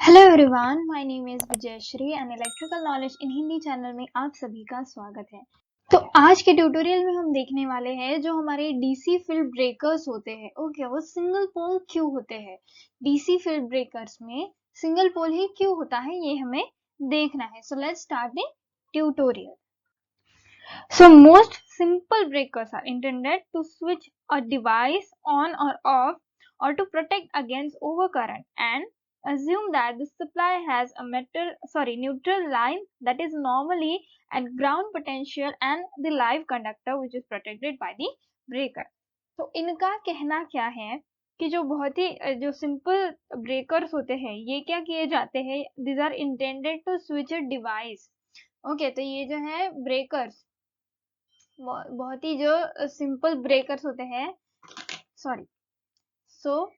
Hello everyone, my name is Vijayshree and electrical knowledge in Hindi channel में आप सभी का स्वागत है। तो आज के ट्यूटोरियल में हम देखने वाले हैं जो हमारे डीसी फील्ड ब्रेकर्स होते हैं। ओके, वो सिंगल पोल क्यों होते हैं, डीसी फील्ड ब्रेकर्स में सिंगल पोल ही क्यों होता है, ये हमें देखना है। So let's start the tutorial. So most simple breakers are intended to switch a device on or off or to protect against overcurrent and assume that the supply has a neutral line that is normally at ground potential and the live conductor which is protected by the breaker. तो इनका कहना क्या है कि जो बहुत ही जो simple breakers होते हैं ये क्या किए जाते हैं, these are intended to switch a device. Okay, तो ये जो है ब्रेकर्स बहुत ही जो सिंपल ब्रेकर्स होते हैं, sorry, so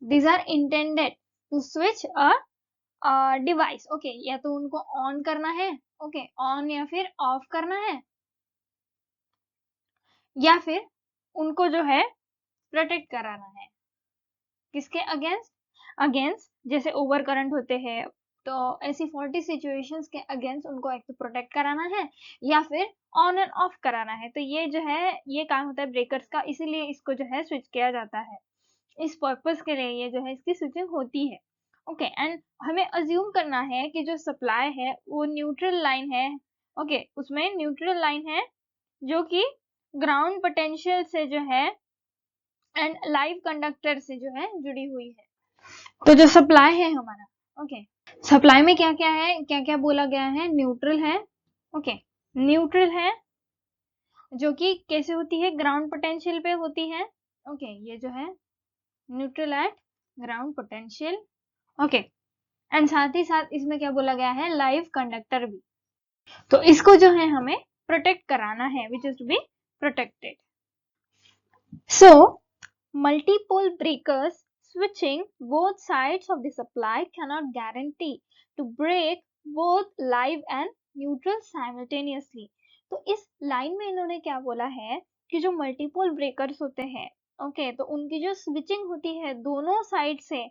these are intended to switch a device. Okay, या तो उनको ऑन करना है, ओके, ऑन या फिर ऑफ करना है, या फिर उनको जो है प्रोटेक्ट कराना है। किसके अगेंस्ट? अगेंस्ट जैसे ओवर करंट होते हैं, तो ऐसी 40 सिचुएशंस के अगेंस्ट उनको एक तो प्रोटेक्ट कराना है या फिर ऑन एंड ऑफ कराना है। तो ये जो है ये काम होता है ब्रेकर्स का, इसीलिए इसको जो है स्विच किया जाता है। इस पर्पस के लिए ये जो है इसकी स्विचिंग होती है। ओके, एंड हमें अज्यूम करना है कि जो सप्लाई है वो न्यूट्रल लाइन है। ओके, उसमें न्यूट्रल लाइन है जो कि ग्राउंड पोटेंशियल से जो है एंड लाइव कंडक्टर से जो है जुड़ी हुई है। तो जो सप्लाई है हमारा, ओके, सप्लाई में क्या क्या है, क्या क्या बोला गया है, न्यूट्रल है। ओके, न्यूट्रल है जो कि कैसे होती है, ग्राउंड पोटेंशियल पे होती है। ओके, ये जो है neutral eight ground potential. Okay, and साथ ही साथ इसमें क्या बोला गया है, लाइव कंडक्टर भी। तो इसको जो है हमें प्रोटेक्ट कराना है, which is to be protected. So multi-pole breakers switching both sides of the supply cannot guarantee to break both live and neutral simultaneously. तो इस लाइन में इन्होंने क्या बोला है कि जो मल्टीपोल ब्रेकर्स होते हैं, ओके, तो उनकी जो स्विचिंग होती है दोनों साइड से,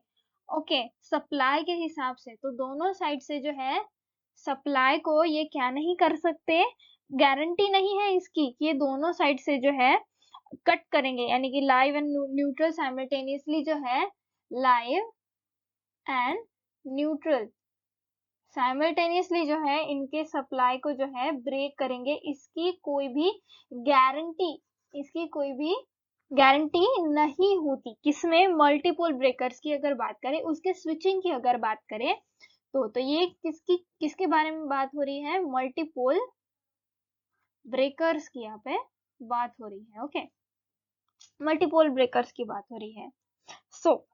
ओके, सप्लाई के हिसाब से, तो दोनों साइड से जो है सप्लाई को ये क्या नहीं कर सकते, गारंटी नहीं है इसकी कि ये दोनों साइड से जो है कट करेंगे, यानी कि लाइव एंड न्यूट्रल साइमल्टेनियसली जो है, लाइव एंड न्यूट्रल साइमल्टेनियसली जो है इनके सप्लाई को जो है ब्रेक करेंगे, इसकी कोई भी गारंटी, इसकी कोई भी गारंटी नहीं होती। किसमें? मल्टीपोल ब्रेकर्स की अगर बात करें, उसके स्विचिंग की अगर बात करें तो ये किसके बारे में बात हो रही है, मल्टीपोल ब्रेकर्स की यहाँ पे बात हो रही है। ओके, मल्टीपोल ब्रेकर्स की बात हो रही है। So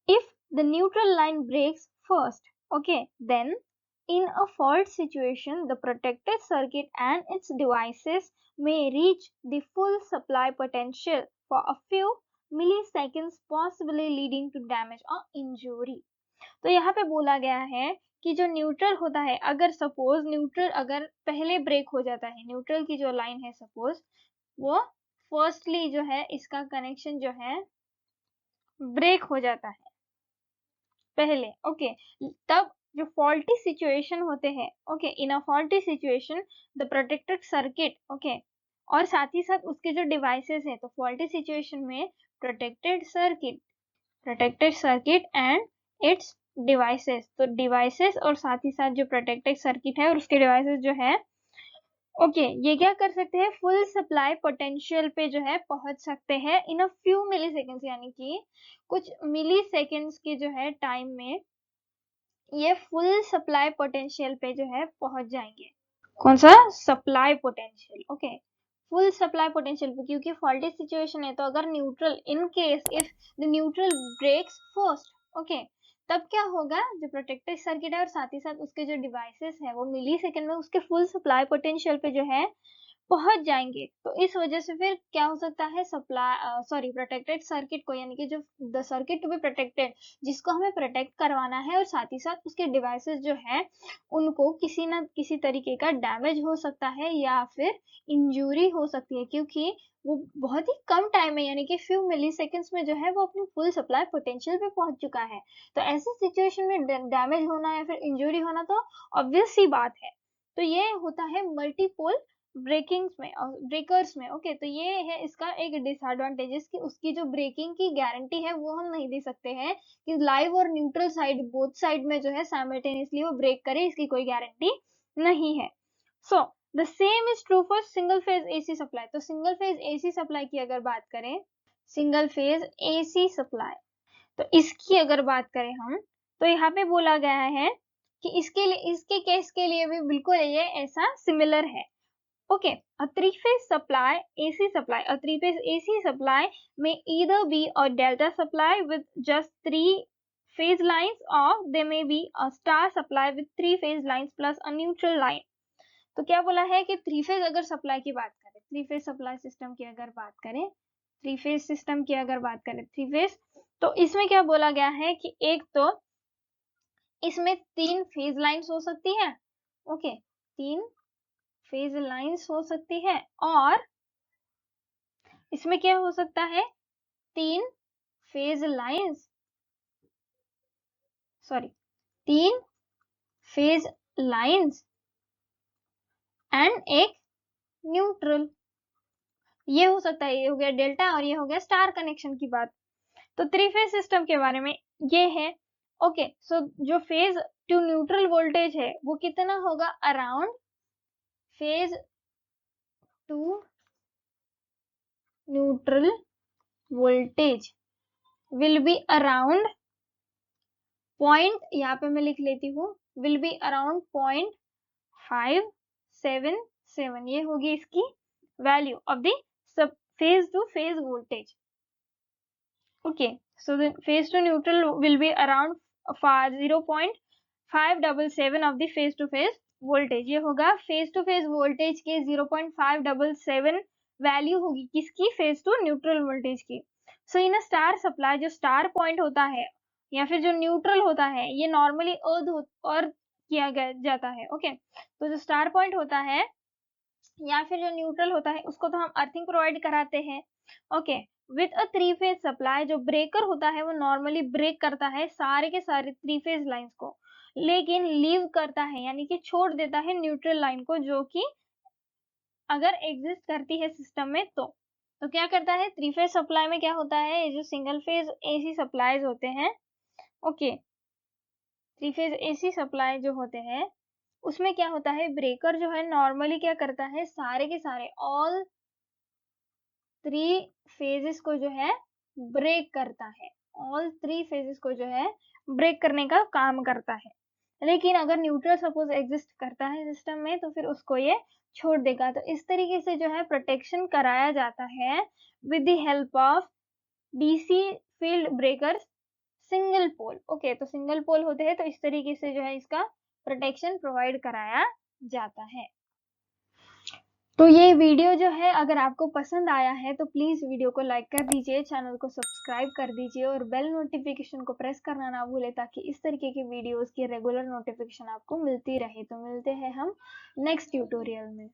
if the neutral line breaks first, okay, then in a fault situation the protected circuit and its devices may reach the full supply potential for a few milliseconds, possibly leading to damage or injury. तो यहाँ पे बोला गया है कि जो neutral होता है, अगर सपोज न्यूट्रल अगर पहले ब्रेक हो जाता है, न्यूट्रल की जो लाइन है सपोज वो फर्स्टली जो है इसका कनेक्शन जो है ब्रेक हो जाता है पहले, ओके, तब जो फॉल्टी सिचुएशन होते हैं, okay, in a faulty situation the protected circuit, okay, और साथ ही साथ उसके जो डिवाइसेस है, तो फॉल्टी सिचुएशन में protected circuit and it's devices, तो डिवाइसेस और साथ ही साथ जो प्रोटेक्टेड सर्किट है और उसके डिवाइसेस जो है, ओके, ये क्या कर सकते हैं, फुल सप्लाई पोटेंशियल पे जो है पहुंच सकते हैं इन अ फ्यू मिली सेकेंड्स, यानी कि कुछ मिली सेकेंड्स के जो है टाइम में ये फुल सप्लाई पोटेंशियल पे जो है पहुंच जाएंगे। कौन सा? Supply potential. Okay, full supply potential पे, क्योंकि फॉल्टी सिचुएशन है, तो अगर neutral, in case if the neutral breaks first, okay, तब क्या होगा, जो प्रोटेक्टेड सर्किट है और साथ ही साथ उसके जो डिवाइसेस है वो मिली सेकेंड में उसके फुल सप्लाई पोटेंशियल पे जो है पहुंच जाएंगे। तो इस वजह से फिर क्या हो सकता है, प्रोटेक्टेड सर्किट को, यानी कि जो the circuit to be protected, जिसको हमें प्रोटेक्ट करवाना है, और साथ ही साथ उसके डिवाइसेस जो है उनको किसी ना किसी तरीके का डैमेज हो सकता है या फिर इंजरी हो सकती है, क्योंकि वो बहुत ही कम टाइम में, यानी कि फ्यू मिली सेकेंड्स में जो है वो अपनी फुल सप्लाई पोटेंशियल पे पहुंच चुका है। तो ऐसी सिचुएशन में डैमेज होना या फिर इंजरी होना तो ऑब्वियस सी बात है। तो ये होता है मल्टीपोल ब्रेकर्स में। ओके, तो ये है इसका एक डिसएडवांटेजेस कि उसकी जो ब्रेकिंग की गारंटी है वो हम नहीं दे सकते हैं कि लाइव और न्यूट्रल साइड, बोथ साइड में जो है साइमल्टेनियसली वो ब्रेक करे, इसकी कोई गारंटी नहीं है। So the same is true for single phase AC supply. तो सिंगल फेज एसी सप्लाई की अगर बात करें, सिंगल फेज एसी सप्लाई, तो इसकी अगर बात करें हम, तो यहाँ पे बोला गया है कि इसके केस के लिए भी बिल्कुल ये ऐसा सिमिलर है। Okay, a three-phase AC supply may either be a delta supply with just 3 phase lines, or there may be a star supply with 3 phase lines plus a neutral line. तो क्या बोला है कि थ्री फेज अगर supply की बात करें, three phase supply system की अगर बात करें, थ्री फेज सिस्टम की अगर बात करें, थ्री फेज, तो इसमें क्या बोला गया है कि एक तो इसमें 3 फेज लाइंस हो सकती है। ओके, 3 फेज लाइंस हो सकती है, और इसमें क्या हो सकता है, 3 phase lines, 3 phase lines and एक न्यूट्रल, ये हो सकता है। ये हो गया डेल्टा और ये हो गया स्टार कनेक्शन की बात। तो थ्री फेज सिस्टम के बारे में ये है। ओके, सो जो फेज टू न्यूट्रल वोल्टेज है वो कितना होगा, around phase two neutral voltage will be around point, यहाँ पे मैं लिख लेती हूँ, विल बी अराउंड 0.577। ये होगी इसकी value of the phase two phase voltage. Okay, so the phase two neutral will be around 0.577 of the phase two phase voltage. ये होगा फेज टू फेज वोल्टेज के 0.577 वैल्यू होगी किसकी, फेज टू न्यूट्रल वोल्टेज की। सो in star supply, जो star point होता है या फिर जो न्यूट्रल होता है, ये नॉर्मली अर्थ और किया जाता है। ओके, तो जो स्टार पॉइंट होता है या फिर जो न्यूट्रल होता है उसको तो हम अर्थिंग प्रोवाइड कराते हैं। Okay, with a three phase supply, जो ब्रेकर होता है वो नॉर्मली ब्रेक करता है सारे के सारे थ्री फेज लाइंस को, लेकिन लीव करता है, यानी कि छोड़ देता है न्यूट्रल लाइन को, जो कि अगर एग्जिस्ट करती है सिस्टम में तो क्या करता है, थ्री फेज सप्लाई में क्या होता है, जो सिंगल फेज एसी सप्लाईज होते हैं, okay, three phase AC supply जो होते हैं उसमें क्या होता है, ब्रेकर जो है नॉर्मली क्या करता है, सारे के सारे ऑल 3 फेजेस को जो है ब्रेक करता है, ऑल 3 फेजेस को जो है ब्रेक करने का काम करता है। लेकिन अगर न्यूट्रल सपोज एग्जिस्ट करता है सिस्टम में तो फिर उसको ये छोड़ देगा। तो इस तरीके से जो है प्रोटेक्शन कराया जाता है with the help of DC field breakers single pole. Okay, तो सिंगल पोल होते हैं, तो इस तरीके से जो है इसका प्रोटेक्शन प्रोवाइड कराया जाता है। तो ये वीडियो जो है अगर आपको पसंद आया है तो प्लीज वीडियो को लाइक कर दीजिए, चैनल को सब्सक्राइब कर दीजिए और बेल नोटिफिकेशन को प्रेस करना ना भूले, ताकि इस तरीके के वीडियोस की रेगुलर नोटिफिकेशन आपको मिलती रहे। तो मिलते हैं हम नेक्स्ट ट्यूटोरियल में।